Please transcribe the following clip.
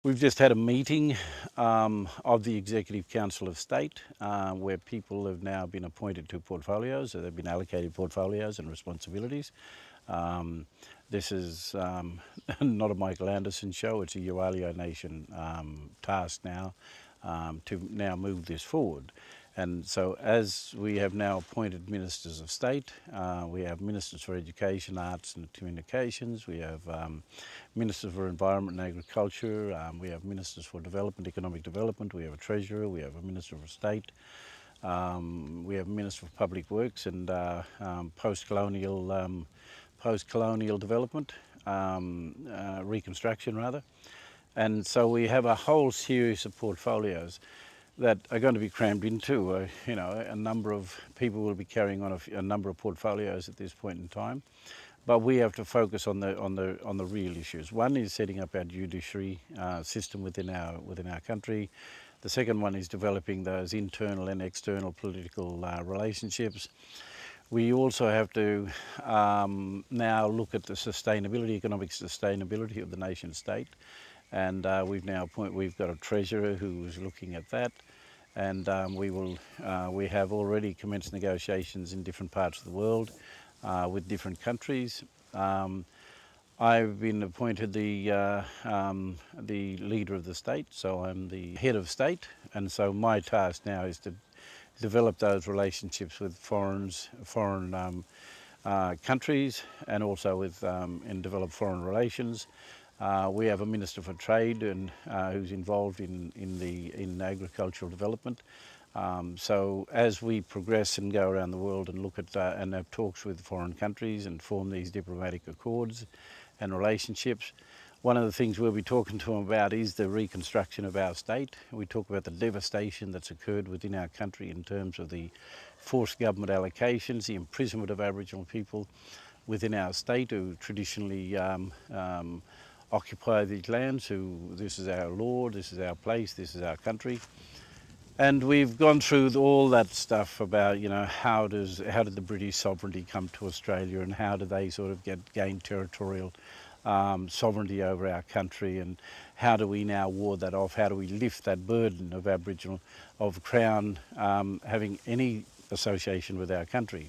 We've just had a meeting of the Executive Council of State where people have now been appointed to portfolios, so they've been allocated portfolios and responsibilities. This is not a Michael Anderson show, it's a Euahlayi Nation task now to now move this forward. And so as we have now appointed Ministers of State, we have Ministers for Education, Arts and Communications, we have Ministers for Environment and Agriculture, we have Ministers for Development, Economic Development, we have a Treasurer, we have a Minister for State, we have Minister for Public Works and post-colonial development, reconstruction rather. And so we have a whole series of portfolios that are going to be crammed into. A number of people will be carrying on a number of portfolios at this point in time, but we have to focus on the real issues. One is setting up our judiciary system within our country. The second one is developing those internal and external political relationships. We also have to now look at the sustainability, economic sustainability of the nation state. And we've got a treasurer who is looking at that, and we have already commenced negotiations in different parts of the world with different countries. I've been appointed the leader of the state, so I'm the head of state, and so my task now is to develop those relationships with foreign countries and also with and develop foreign relations. We have a Minister for Trade and who's involved in agricultural development. So as we progress and go around the world and look at and have talks with foreign countries and form these diplomatic accords and relationships, one of the things we'll be talking to them about is the reconstruction of our state. We talk about the devastation that's occurred within our country in terms of the forced government allocations, the imprisonment of Aboriginal people within our state who traditionally occupy these lands, this is our law, this is our place, this is our country. And we've gone through all that stuff about, how did the British sovereignty come to Australia and how do they sort of gain territorial sovereignty over our country, and how do we now ward that off? How do we lift that burden of Aboriginal, of Crown having any association with our country?